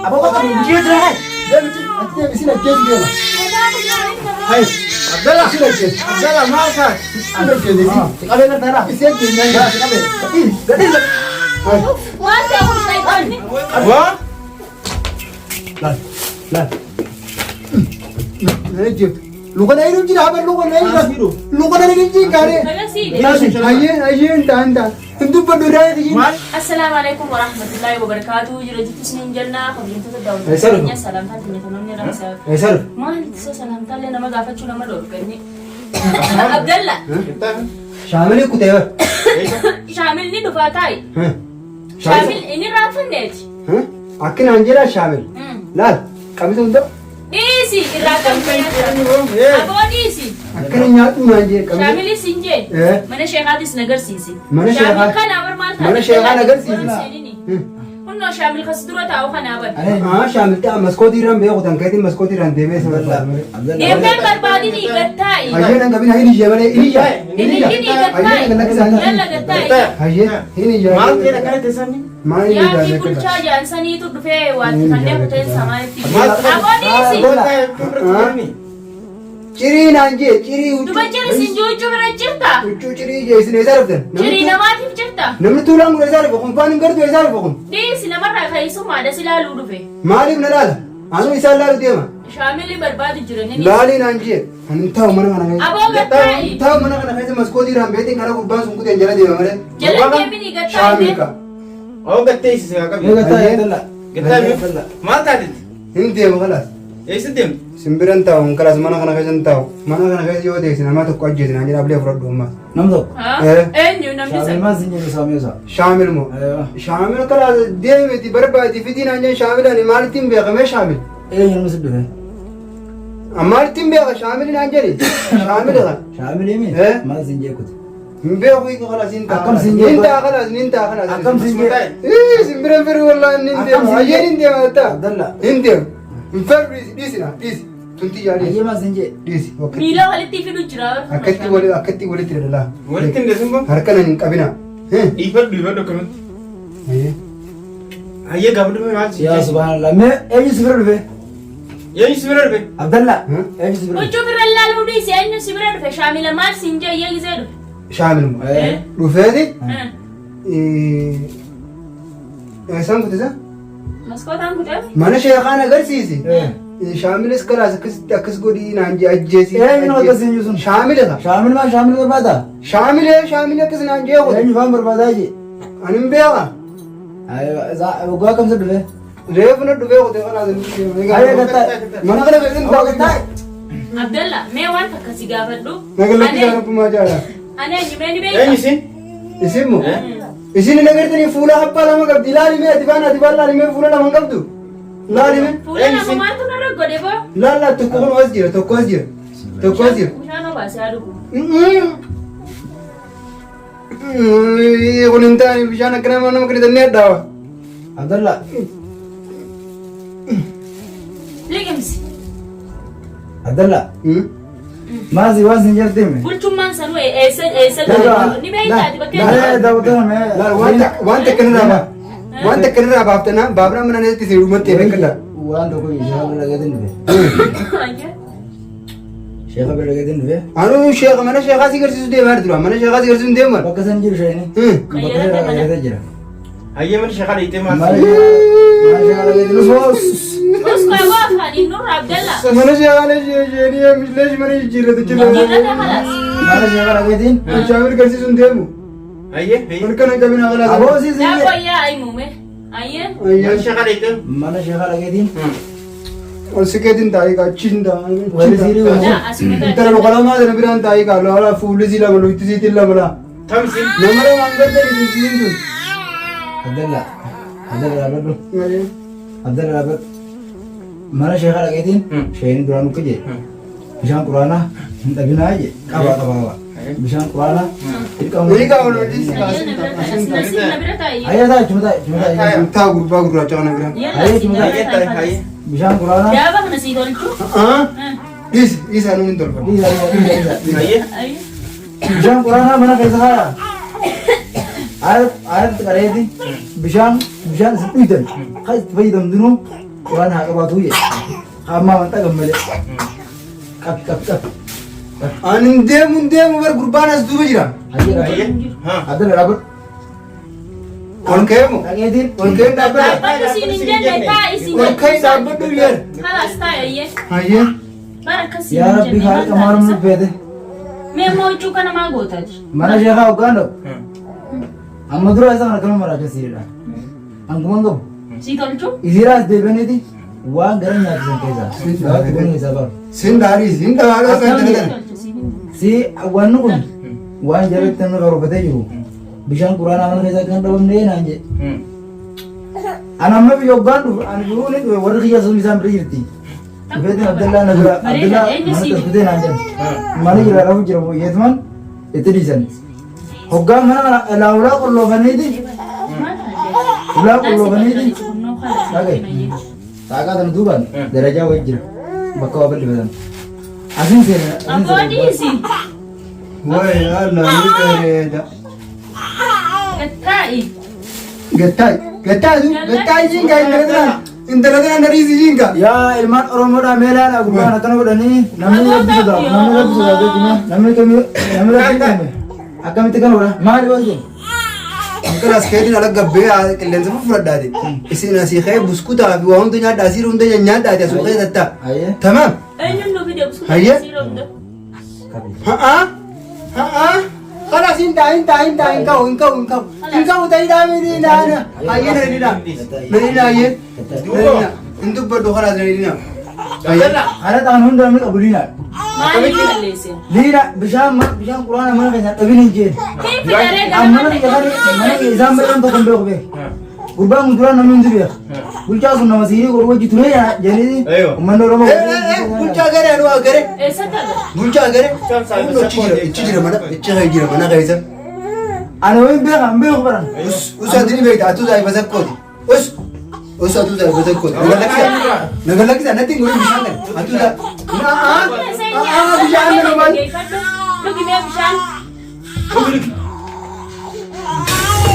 Abang kau dia dah. Dia mesti nak kes dia. Hai, Abdullah sila kes. Abdullah masa. Sila kes ni. Kabe nak tara. Isi kes ni dah. Kabe. Tapi, jadi. What are you saying? Apa? Lan. Nejip. Luka na irum jira haber luka na irum. Luka na lagi jing kare. Aye anda. Tentu berdua lagi. Assalamualaikum warahmatullahi wabarakatuh. Jiro jitu sinin janna kami itu tahu. Salam tanya tanamnya ramsa. Sir. Mal itu salam tanya nama gafat cuma mador kani. Abdullah. Shamil ku teva. Shamil ni dufatai. Shamil ini rafan net. Akin Angela Shamil. Lal, kami tu untuk. Disi irakan kaya. Abo disi. Akin nyatu manje kami. Shamil sinje. Mana Syekh Nagar sisi. Mana Syekh kan awar malta. Mana Syekh Nagar sisi. Unno Shamil khasdura tahu kan awar. Shamil ta maskoti ram be utan kaitin maskoti ram deve saballa. Dia kan berbadi ni gatai. Aye nang kami ini jabare ini ja. Ini gatai. Yalla gatai. Aye ini ja. Mal kira kaya tesani. Ya ki kulcha jansani itu dufe wat kanne hotel samay ti. Abo disi. Ciri nanje, ciri ucu. Tu baca sinju bera cerita. Ucu ciri je isne zarften. Ciri nama ti cerita. Namni tulang gue zarf bukum paning gardu zarf bukum. Disi nama rakha isu mada silalu dufe. Malim nalala. Anu isallalu dema. Shamil berbadi jurane ni. Lali nanje. Anta mana kana kai. Abo gatai. Anta mana kana kai maskoti ram beti kana ku bas ku tenjala dema mare. Jalan dia mini gatai. Shamil ka. Oh gatai isi kami. Gatai dalla. Gatai. Mal tadi. Hindi mo kala. Isi tim. Simbiran tahu kelas mana kana kai tahu. Mana kana kai yo de sina ma to ko je sina jira bele frod ma. Namdo. Enyu namisa. Shamil ma zinje ni Shamil sa. Shamil mo. Shamil kala de me ti barbadi fidina anje Shamil ani mal tim be game Shamil. Enyu musdu he. Amal tim be Shamil ni anje ni. Shamil ga. Shamil mi. Ma zinje kut. Mbe ko ko kala sinta. Akam sinje. Ninta kala. Akam sinje. Simbiran fer wallahi ninde. Aye ninde mata. Abdullah. Ninde. Fer disina. Dis. Tunti jari. Aye ma zinje. Dis. Okay. Mila wali tifi du jira. Akatti wali tirala. Wali tim desumbo. Harkana nin kabina. Ifar dulu dokumen. Aye. Aye gabdu me mal. Ya subhanallah. Me enyu sibir be. Ya isi benar be. Abdullah. Enyu sibir. Ucu biralla lu disi enyu sibira dufe Shamil mal sinje yegi zedu. Shamil mo. Rufedi? San kutisa? Maskotan kuda? Mana Sheikhana garsisi. Shamil is kala akis godi nanje ajjesi. Enyu no zinje sun. Shamil ga. Shamil ma Shamil barbada. Shamil akis nanje ko. Enyu fam barbada ji. Anim bewa. Aye za uga kam se be. Rev na dube ko te kala zin. Aye gatai. Mana kala bezin Uga gatai. Abdullah me wan ka sigafadu. Nagala kila puma jara. Ane nyumeni be. Ya isi. Isimu. Isini nagartani fula happala magab dilali me adibala me fula na mangabdu. Lali me. Fula na mamatu na rago debo. La to ko wasjira to ko wasjira. To ko wasjira. Ushano basaru. Kunintani bijana krema na makri danne dawa. Abdullah. Legamsi. Abdullah. Mazi wazi njerte me. Bulchuman sanu ese ni be ta di bakke. La da utana me. La wanta kanara baaptana babra manane ti sidu matte bekata. Wan to ko Sheikh lage din be. Anya. Sheikh lage din be. Anu Sheikh mana Sheikh asigar sisu de mar dura mana Sheikh asigar sisu de mar. Bakasan jir shayni. Kayera Bakasana jira. Aye man shakal ite mal. Ma Sheikh lage din sos. Usko wafa ni Nur Abdullah. Mana Sheikh ale jeni mislesh mani jira de Jira jira. ta khalas. Ma Sheikh lage din. Shamil garsi sun de mu. Aye. Kana kabina kala. Abo si Ya zinje. boya ay mume. Aye. Man shakal ite. Ma Sheikh lage din. और सिके दिन ताई का Chinda Waziri wa. Na asmeta. इतना लोग कला मार बिरान ताई का लोला फूल जिला बोलो इतनी तिल्ला बोला Tamsin. नमरे मांगर तेरी जिंदगी तू Abdullah. Abdullah abadu. Abdullah abad. Ma Sheikh lage din. Shayni duran ko je. Bishan Qur'ana. Ndabina aje. Kaba. Bishan Qur'ana. नहीं का बोलो जिस Nasib na birata ay. Ayo da cuma. था गुरुपा गुरु चावना बिरान Aye cuma aye tay aye. Bishan Qur'ana. Ya ba na si Dolchu? हाँ इस anu nin tolpa Iya. Aye. Ay. Bishan Qur'ana mana kaisa kaya? عارف تقريدي بشان سبيدن خايف تفيدم دنو وانا هقبضويه أما أنت كمل كاب أنديم ور قربان أسدو بجرا Hayyee. هذا الرابط والكيمو أكيد والكيم دابا Bapak sini jangan tak isi. والكيم دابا دولير Halas tak ya. هاي Barang kasih. يا ربي خالك أمانة من بيته Memang cuka nama gue tadi. mana شيخا وكانو أما درو إذا أنا كمان مراجع سيرنا أنكم أنكم Si kalau cuk. إذا دي بنيتي وان غير نيا كذا لا تبني سبب سنداري سنداري si awan nukun wan jarak temen karo bete juru bishan Quran aman kaya kan dalam deh nanje anamnya bi yogandu an juru ni tuh wadah kia sumi sampai irti bete Abdullah mana terkutin nanje mana jira rafu jira bu yedman itu di sana hogan mana laura kalau bani di ulah kalau bani di Lagi. Taga dan tuban deraja wajib bakal apa di badan asin sih Apa di isi? وي الله يبارك Ketai. Getai jinga inda ladana ndarisi jinga ya ilman oromo da mela na gubana kan wadani namni labbi da namni kami akam tekan wala mali wajo kelas kedin ala gabbe kelen sama furadade isina si khay buskuta bi wa hundunya dasir hundunya nyada da so khay datta aye tamam Ayun lo video ko. Haye? kabi ha خلاص انت انكو تاي دامي دي دانا هاي نرينا نرينا هاي انتو بدو خلاص نرينا Abdullah. ana tan hunda mi abulina Mali Malaysia. lira bisham Quran mana kaya tabini je Kaya pinare amma ni jagari mana exam beran to kombe kobe Quran Quran namin dubiya bulcha sunna masiri ko waji tune ya jeni Ayo. mando romo buncha gare anu gare Eh sata. buncha gare chijira mana gaisa ana win be ambe ko baran us adini be atu dai bazakodi us atu dai bazakodi nagalaki nothing going to happen atu da bisa ambil nomor Lu gimana bisa?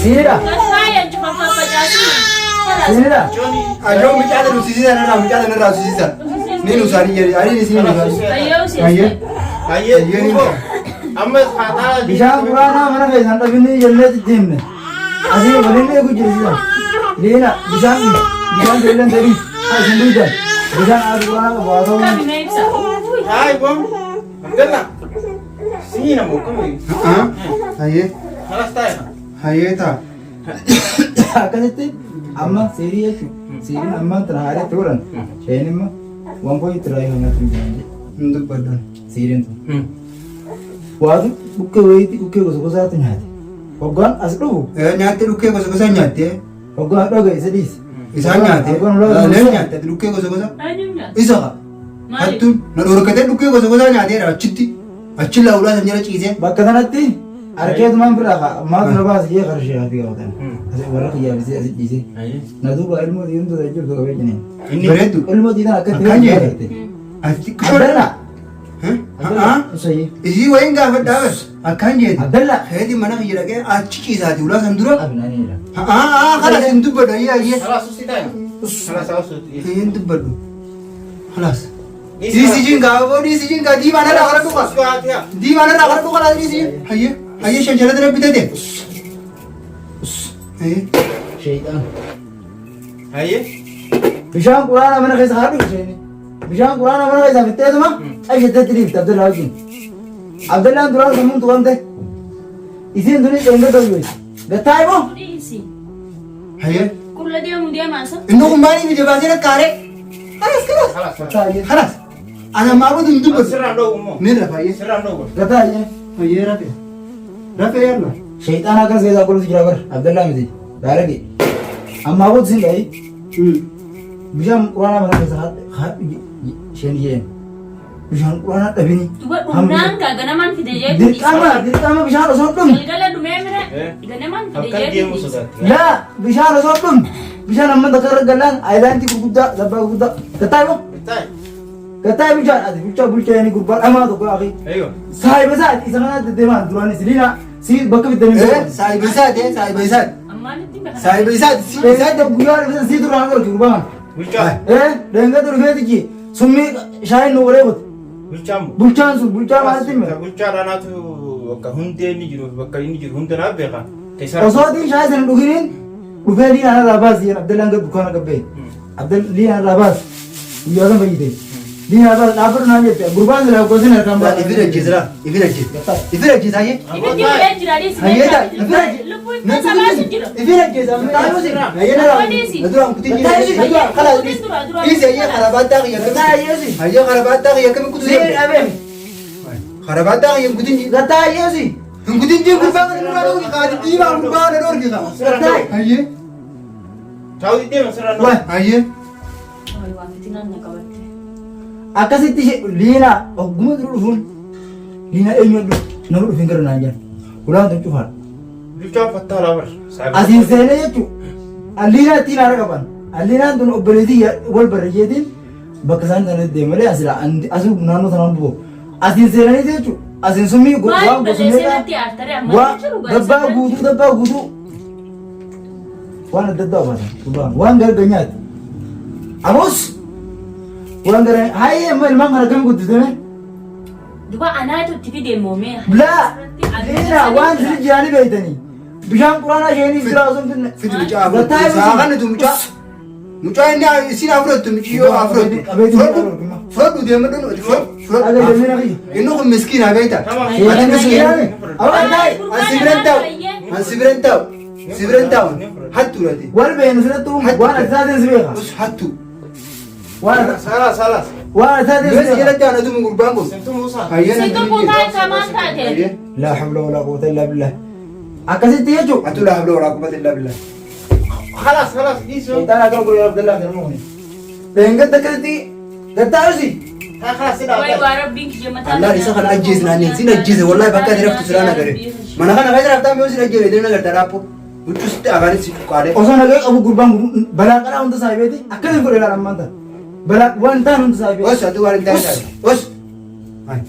sira Saya cuma papa jasi. sira ayo bicara lu sisi sana bicara nera sisi ni lu sari jadi hari di sini Ayo sih. Hayyee. Amma khataa bisham Quran mana kaya tabini jannat dimne asi balinde ku jisa lina bisham jalan dari ay senduja bisham Quran ko baado Kami na isa. Hai bom. Abdullah. Sini na mo kami. ayo Halas tayo. ayo ta akanitti amma seriya sirin amma terhari turan shayni ma 1.3 hanga tunjanje untuk badan sirin tu wadu ukke weiti ukke go sa tunyate ogan asdu nyate luke kosa nyate ogan doga isadis isa nyate le nyate luke kosa Ano na? isa ka hattu na dor kate luke kosa nyate ra chitti achilla ula sanjara chize bakka kanatti arkeet man biraha ma nabas ye qarshi hadi gawdan ase wala khiya bisi ase jise Hayyee. naduba ilmo yundu da jirto ga wejine beredu ilmo dina akati Akanje. ati abdalla ha sayi isi wayin ga fada bas akan je abdalla hedi mana khira ke achi ki saati ula sandura abnani la khalas intu bado ya ye Halas susi tayo. Halas susi. intu bado khalas isi jinga bodi isi jinga di mana la khara ko Suatu. di mana la khara ko kala isi haye shajara dara bitate haye shaytan Hayyee. bisham Quran mana kaysa hadu shayni bisham Quran mana kaysa bitte tuma ay shadda trif abdalla hajin abdalla duran samun tuante isin duni tenge to yoy gatai bo Isi. haye Kula dia mu dia masuk. inno kumbani bi jabazira kare khalas Halas. gatai khalas ana mabudu intu bado Sirang do mo. ni rafa ye Sirang do. gatai haye rafa yalla shaytan akan saya zakul sijrabar abdalla miti daragi amma bo singai bisham Quran mana kaysa shayni yen bisham Quran tabini Tuba umnan ka ganaman kita je. dirqama bisham osodum Galgala dumemre. Ganaman kita Akkan je. dia mo sudah. la bisham osodum bisham amma dakar galan ailanti gudda dabba gudda gatai bo Tay. gatai bisham adi bulcha yani gurban ama to ko akhi Ayo. sahiba saat isana de deman durani silina سي بكم الدنيا ساي بيسات ساي بيسات Amma nitti baka. ساي بيسات بيسات بقول بس سي تروح على الكربان Bulchaa. دهنگا تروح تيجي سمي شاين نو ولا بس Bulchaan mu? بولشان سو بولشان ما تيم Bulchaa dhaanaatu bakka hundee ni jiru bakka inni jiru hunda naaf beeka. وصوتي شاين سن دوغين وفادي انا راباس يا عبد الله دكان كبي عبد الله انا راباس يا زلمه بيدي دي هذا نافر نامي قربان لا كوزين كم يفيد الجزرة يفيد الجزرة هاي Ibiti ulen jirani si. هاي ده Lupu ita sama si jira. يفيد الجزرة تعالوا سير هاي لا ندرام كتير خلاص إيش هي خرابات داغي يا كم هاي خرابات داغي يا كم كتير سير ابي خرابات داغي يا كتير غتا يسي كتير جيب قربان نورو قاعد تجيب قربان نورو كذا هاي Taa'u deema sirraa واه هاي Ay waan fitinan na qabatte. akkasitti liina ogguma dhufuun liina eenyuun nama dhufin gara naan jedhan ulaan tun cufaan Bulchaan fattaa laa bar. asiin seenee jechuun alliinaa ittiin haara qaban alliinaan tun obboleetii wal barreeyyeetiin bakka isaan sanatti deemalee asii naannoo sanaan bu'u asiin seenanii jechuun asiin summii waan gosummeedhaa dabbaa guutuu waan adda addaa obaatan waan garganyaati amoos waan gara hayyee amma ilmaan kana kam guddisame Duba anaatu itti fide moomee. laa liina waan sirri jiraanii beeytanii bishaan quraanaa isheenii jira osoo hin finne فيديو جاب ساقنا تمشى مشى إني سين أفرد تمشي يو أفرد فرد ودي ما دون فرد aga jennee nafi إنه مسكين هبيتا Iya, مسكين سبرن تاو حتى ولدي wal beenu sirrattu waan adda sibeeka بس حتى Salas. waan adda بس sibeeka يلا جانا دوم قربان بس Sentu Musaa. Situ kutaa kamaan taate. laa hawla walaa quwwata illaa billah akkasitti jechuun حتى لا حول ولا قوة إلا بالله Halas dhiisoo. shaytaan akka gurguruu abdallaa kan mukni leengadda akkasitti gattaarusi Haa halas sidhaa. Way waa rabbiin kiyya mataa. الله رزق أنا أجيز نانين سين أجيز والله بكا درفت سرانا كره ما أنا كنا غير أفتح ميوزي أجيز إدرنا غير ترابو وتشوست أغاني سيف كاره osoo nagaa qabu gurbaan balaa qalaa hunda saabeeti akkasiin godhe laala ammaan ta'a balaa waan ta'an hunda saabee بس هذا وارد دايما بس هاي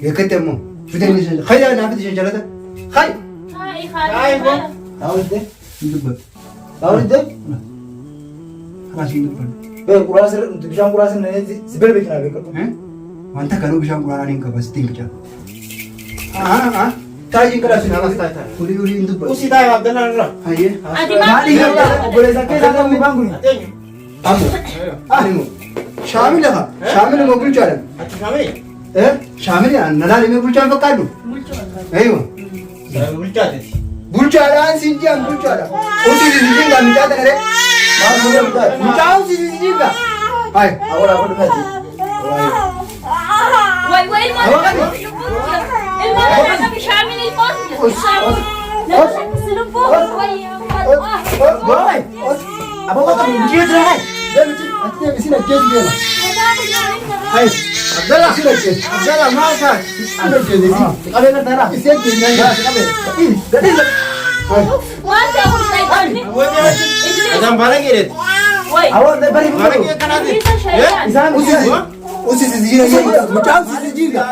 يكتمو فيدني خير أنا في تجارة خير Hai Hai, Bang. taawulite dubbatu taawulite خلاص يدبر bee quraasa bishaan quraasa nanii si beeknaa beekatu وأنت كانوا بيشان قرآن إنك بس تيجي تاجين كلا سنة Halas taa'e. ولي يندبر Usii taa'e Abdallaan irraa. هاي Ati maali yoo obboleessa keessaa kan gurbaan kun Ateenyu. أمو أمو شامل لها شامل ما بقول جالم Ati shamee. إيه شامل يعني نلالي ما بقول جالم فكادو أيوة Bulchaateeti. بقول جالم سينجي أم بقول جالم أوتي سينجي كم جاتا كره بقول جالم سينجي كا هاي awwaala godhu kati Way ilma nama bishaamiin ilmooti. Silubbu way. boy aboo bakka bujjee jira hai أنت بسينا كيس جيلا هاي عبدالله سينا كيس عبدالله ما كان سينا كيس qabee gartaaraa سينا كيس gadhiisa Waan ta'uuf ta'ifanni. Adaan baala geedheet. Way. awwaal barii Baala fuudhu geedheet kanaati. Isa shaytaan. isaan وسي سينا كيس مجاو سينا جيلا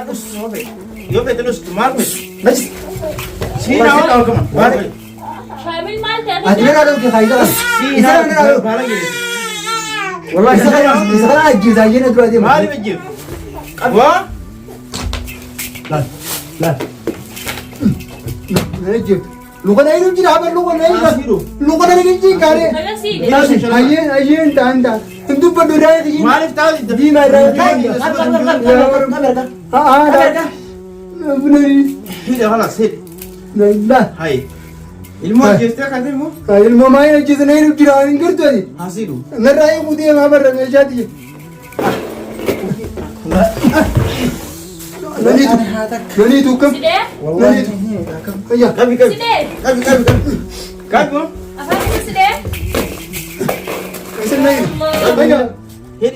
Yoo fedhe nusti maal fedhe? najis Siinaa waan argaman. Baala geedheet. Shaamil maal ta'e? أدينا كذا كيس هاي كذا Siinaa baala geedheet. wallahi إذا أجيز أجينا دلوقتي Maali wajjin? Waa? la نجيب لغنا ينو جينا هذا لغنا Asiidhu. لغنا نجيب كاره Agarsiise. أيين تاندا أنتو بدورة دي Maaliif taa'u دي ما رأي بنري Hidha halas hidhi. لا Hayi. Ilmoo ajjeeftee kan ta'e immoo? الماما يجيز نيرو جينا إنكرتوا دي Asiidhu. نرأي مودي ما برا مشاتي ننيتو كم Sidee? ننيتو يا Qabi qabi. Sidee? Qabi. Qabi moo? Afaan sidee? كيس نيرو Allah.